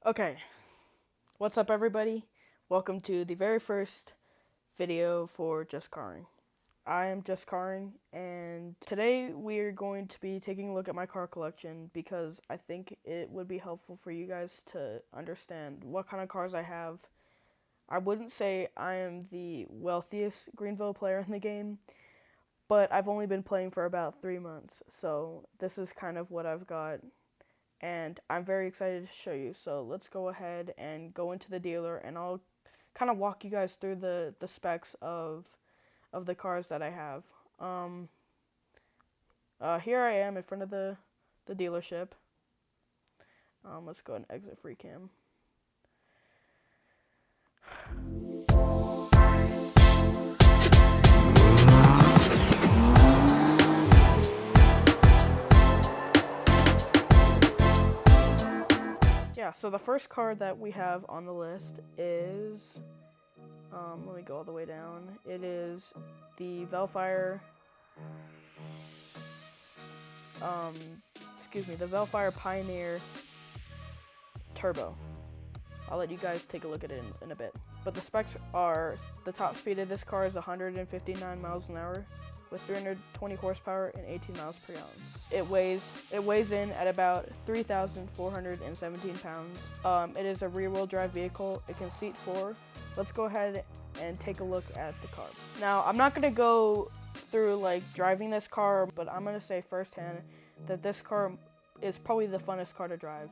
Okay, what's up everybody? Welcome to the very first video for Just Car-ing. I am Just Car-ing, and today we're going to be taking a look at my car collection because I think it would be helpful for you guys to understand what kind of cars I have. I wouldn't say I am the wealthiest Greenville player in the game, but I've only been playing for about 3 months, so this is kind of what I've got. And I'm very excited to show you. So let's go ahead and go into the dealer, and I'll kind of walk you guys through the specs of the cars that I have. Here I am in front of the dealership. Let's go and exit free cam. Yeah, so the first car that we have on the list is, let me go all the way down. It is the Bellfire, the Bellfire Pioneer Turbo. I'll let you guys take a look at it in a bit. But the specs are, the top speed of this car is 159 miles an hour with 320 horsepower and 18 miles per gallon. It weighs in at about 3,417 pounds. It is a rear-wheel drive vehicle. It can seat 4. Let's go ahead and take a look at the car. Now, I'm not going to go through like driving this car, but I'm going to say firsthand that this car is probably the funnest car to drive.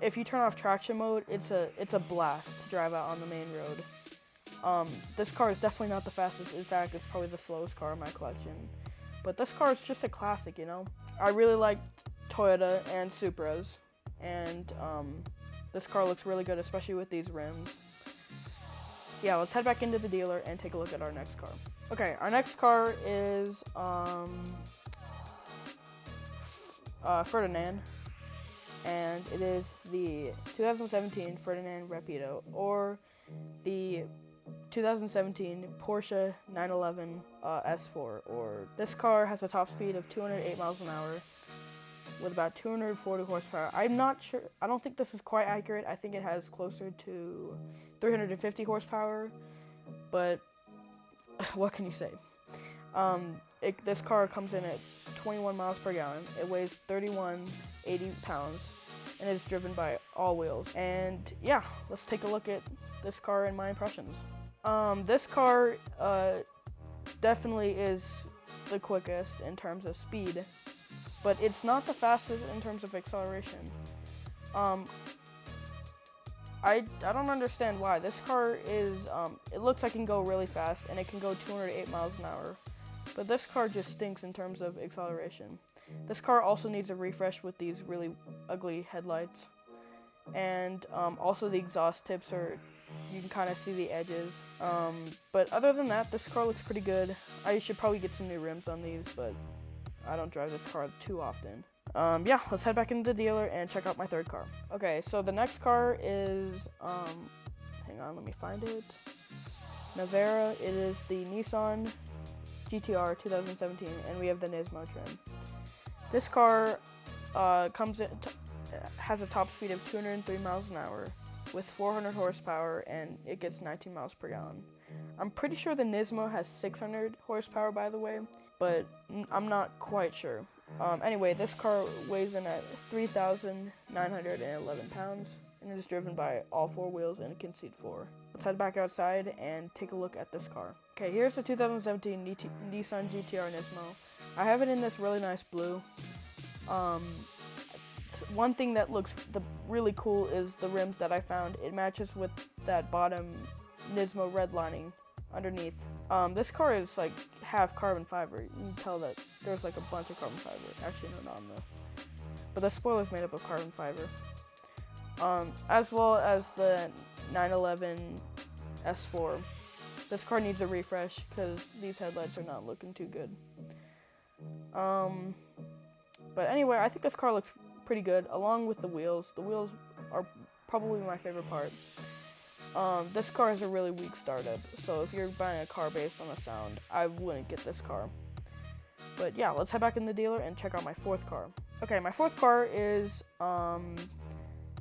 If you turn off traction mode, it's a blast to drive out on the main road. This car is definitely not the fastest. In fact, it's probably the slowest car in my collection. But this car is just a classic, you know? I really like Toyota and Supras, and this car looks really good, especially with these rims. Yeah, let's head back into the dealer and take a look at our next car. Okay, our next car is Ferdinand, and it is the 2017 Ferdinand Rapido, or the 2017 Porsche 911 S4. Or this car has a top speed of 208 miles an hour with about 240 horsepower. I'm not sure. I don't think this is quite accurate. I think it has closer to 350 horsepower. But what can you say? This car comes in at 21 miles per gallon. It weighs 3,180 pounds. And is driven by all wheels. And yeah, let's take a look at this car and my impressions. This car definitely is the quickest in terms of speed, but it's not the fastest in terms of acceleration. I don't understand why. This car is, it looks like it can go really fast, and it can go 208 miles an hour, but this car just stinks in terms of acceleration. This car also needs a refresh with these really ugly headlights. And also the exhaust tips are, you can kind of see the edges. But other than that, this car looks pretty good. I should probably get some new rims on these, but I don't drive this car too often. Yeah, let's head back into the dealer and check out my third car. Okay, so the next car is, hang on, let me find it. Navara. It is the Nissan GTR 2017, and we have the Nismo trim. This car has a top speed of 203 miles an hour with 400 horsepower, and it gets 19 miles per gallon. I'm pretty sure the Nismo has 600 horsepower, by the way, but I'm not quite sure. Anyway, this car weighs in at 3,911 pounds, and it is driven by all 4 wheels and it can seat 4. Let's head back outside and take a look at this car. Okay, here's the 2017 Nissan GTR Nismo. I have it in this really nice blue. One thing that looks really cool is the rims that I found. It matches with that bottom Nismo red lining underneath. This car is like half carbon fiber. You can tell that there's like a bunch of carbon fiber. Actually, no, not enough. But the spoiler's made up of carbon fiber. As well as the 911 S4. This car needs a refresh because these headlights are not looking too good. But anyway, I think this car looks pretty good, along with the wheels. The wheels are probably my favorite part. This car has a really weak startup, so if you're buying a car based on the sound, I wouldn't get this car. But yeah, let's head back in the dealer and check out my fourth car. Okay, my fourth car is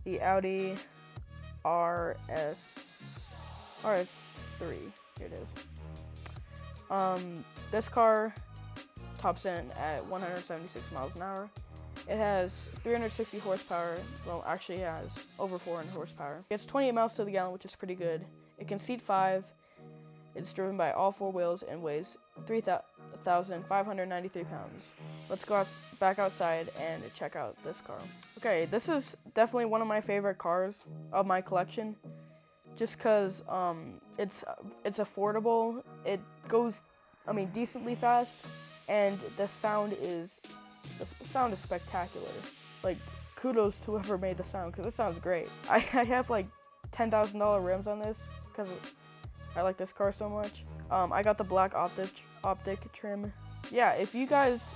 the Audi RS3. Here it is. This car tops in at 176 miles an hour. It has 360 horsepower. Well, actually it has over 400 horsepower. It gets 28 miles to the gallon, which is pretty good. It can seat 5. It's driven by all 4 wheels and weighs 3,593 pounds. Let's go back outside and check out this car. Okay, this is definitely one of my favorite cars of my collection, just because it's affordable. It goes, decently fast, and the sound is spectacular. Like, kudos to whoever made the sound, because it sounds great. I have like $10,000 rims on this because I like this car so much. I got the black optic trim. Yeah, if you guys,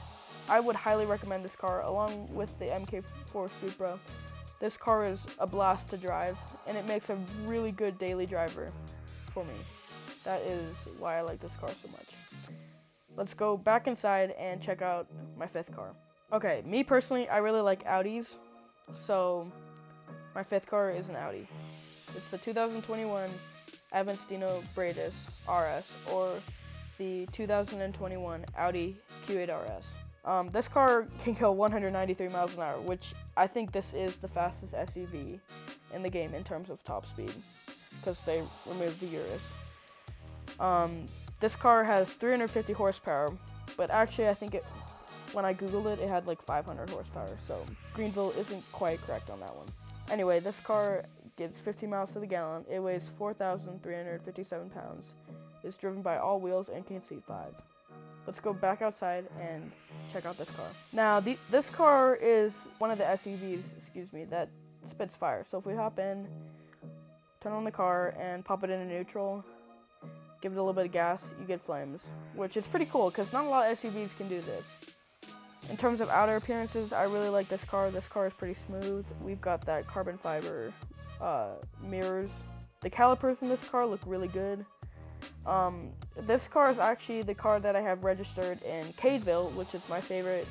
I would highly recommend this car along with the MK4 Supra. This car is a blast to drive, and it makes a really good daily driver for me. That is why I like this car so much. Let's go back inside and check out my 5th car. Okay, me personally, I really like Audis, so my 5th car is an Audi. It's the 2021 Aventino Bradis RS, or the 2021 Audi Q8 RS. This car can go 193 miles an hour, which I think this is the fastest SUV in the game in terms of top speed, because they removed the Urus. This car has 350 horsepower, but actually I think when I googled it, it had like 500 horsepower, so Greenville isn't quite correct on that one. Anyway, this car gets 50 miles to the gallon. It weighs 4,357 pounds. It's driven by all wheels and can seat 5. Let's go back outside and check out this car. Now, this car is one of the SUVs, that spits fire. So if we hop in, turn on the car, and pop it into neutral, give it a little bit of gas, you get flames, which is pretty cool because not a lot of SUVs can do this. In terms of outer appearances, I really like this car. This car is pretty smooth. We've got that carbon fiber mirrors. The calipers in this car look really good. This car is actually the car that I have registered in Cadeville, which is my favorite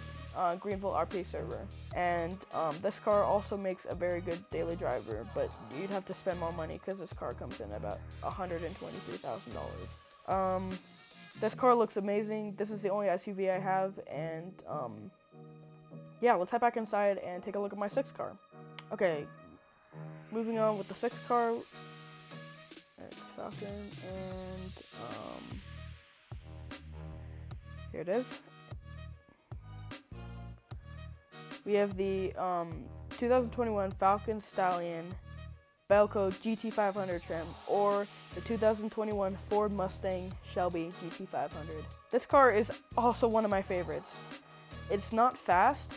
Greenville RP server. And this car also makes a very good daily driver, but you'd have to spend more money because this car comes in about $123,000. This car looks amazing. This is the only SUV I have, and yeah, let's head back inside and take a look at my 6th car. Okay, moving on with the 6th car. It's Falcon, and here it is. We have the 2021 Falcon Stallion Belco GT500 trim, or the 2021 Ford Mustang Shelby GT500. This car is also one of my favorites. It's not fast,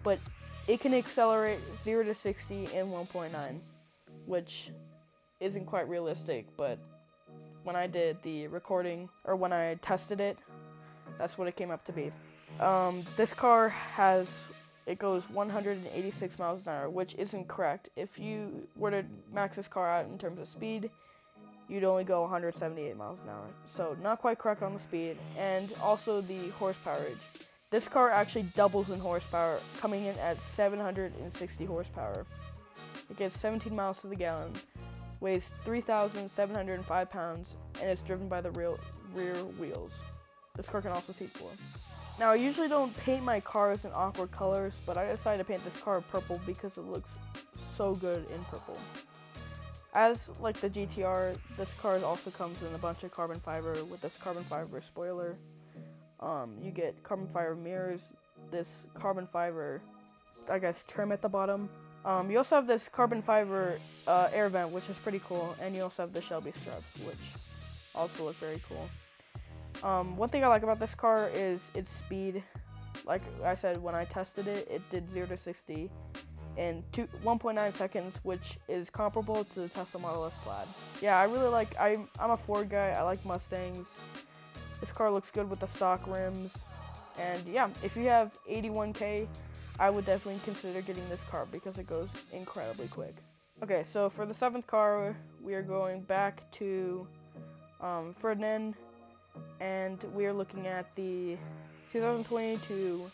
but it can accelerate 0 to 60 in 1.9, which isn't quite realistic, but when I did the recording, or when I tested it, that's what it came up to be. This car it goes 186 miles an hour, which isn't correct. If you were to max this car out in terms of speed, you'd only go 178 miles an hour. So not quite correct on the speed, and also the horsepower. This car actually doubles in horsepower, coming in at 760 horsepower. It gets 17 miles to the gallon, weighs 3,705 pounds, and is driven by the rear wheels. This car can also seat 4. Now, I usually don't paint my cars in awkward colors, but I decided to paint this car purple because it looks so good in purple. As like the GTR, this car also comes in a bunch of carbon fiber with this carbon fiber spoiler. You get carbon fiber mirrors, this carbon fiber, trim at the bottom. You also have this carbon fiber air vent, which is pretty cool, and you also have the Shelby struts, which also look very cool. One thing I like about this car is its speed. Like I said, when I tested it, it did 0 to 60 in 1.9 seconds, which is comparable to the Tesla Model S Plaid. Yeah, I really like, I'm a Ford guy, I like Mustangs. This car looks good with the stock rims. And yeah, if you have 81K, I would definitely consider getting this car because it goes incredibly quick. Okay, so for the 7th car, we are going back to Ferdinand, and we are looking at the 2022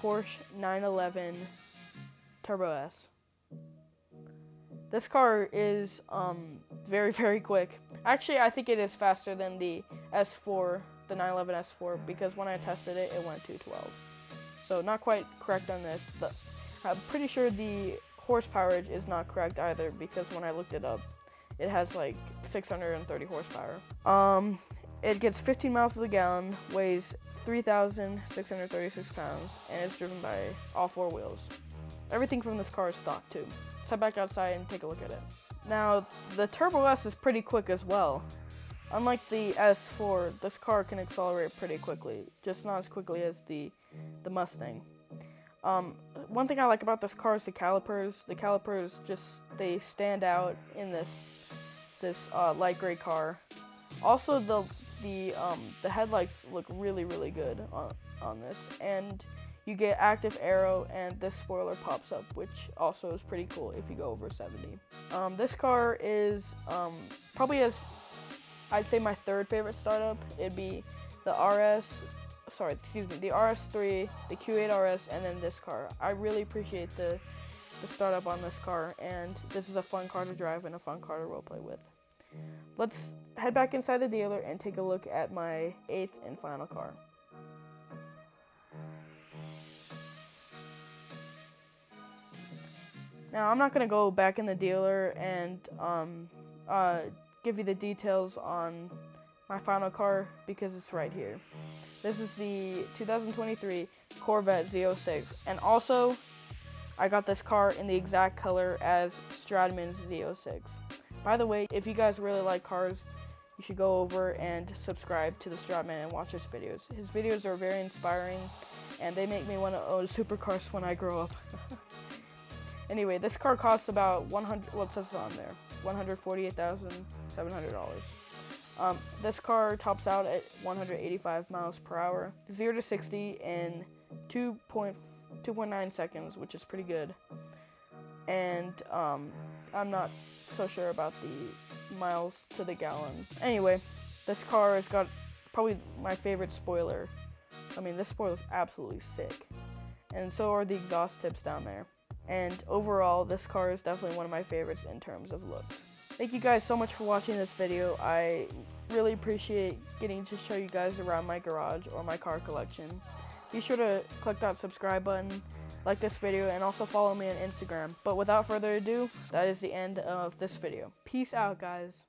Porsche 911 Turbo S. This car is very, very quick. Actually, I think it is faster than the S4, the 911 S4, because when I tested it, it went 212. So not quite correct on this. I'm pretty sure the horsepower is not correct either, because when I looked it up, it has like 630 horsepower. It gets 15 miles to the gallon, weighs 3,636 pounds, and is driven by all four wheels. Everything from this car is stock too. Let's head back outside and take a look at it. Now, the Turbo S is pretty quick as well. Unlike the S4, this car can accelerate pretty quickly, just not as quickly as the Mustang. One thing I like about this car is the calipers. The calipers they stand out in this light gray car. Also, the headlights look really, really good on this, and you get active aero, and this spoiler pops up, which also is pretty cool if you go over 70. This car is probably, as I'd say, my third favorite startup. It'd be the the RS3, the Q8 RS, and then this car. I really appreciate the startup on this car, and this is a fun car to drive and a fun car to roleplay with. Let's head back inside the dealer and take a look at my 8th and final car. Now, I'm not going to go back in the dealer and give you the details on my final car because it's right here. This is the 2023 Corvette Z06, and also I got this car in the exact color as Stradman's Z06. By the way, if you guys really like cars, you should go over and subscribe to the Stradman and watch his videos. His videos are very inspiring, and they make me want to own supercars when I grow up. Anyway, this car costs about $148,700. This car tops out at 185 miles per hour, 0 to 60 in 2.9 seconds, which is pretty good. And I'm not so sure about the miles to the gallon. Anyway, this car has got probably my favorite spoiler. I mean, this spoiler is absolutely sick, and so are the exhaust tips down there. And overall, this car is definitely one of my favorites in terms of looks. Thank you guys so much for watching this video. I really appreciate getting to show you guys around my garage or my car collection. Be sure to click that subscribe button, like this video, and also follow me on Instagram. But without further ado, that is the end of this video. Peace out, guys.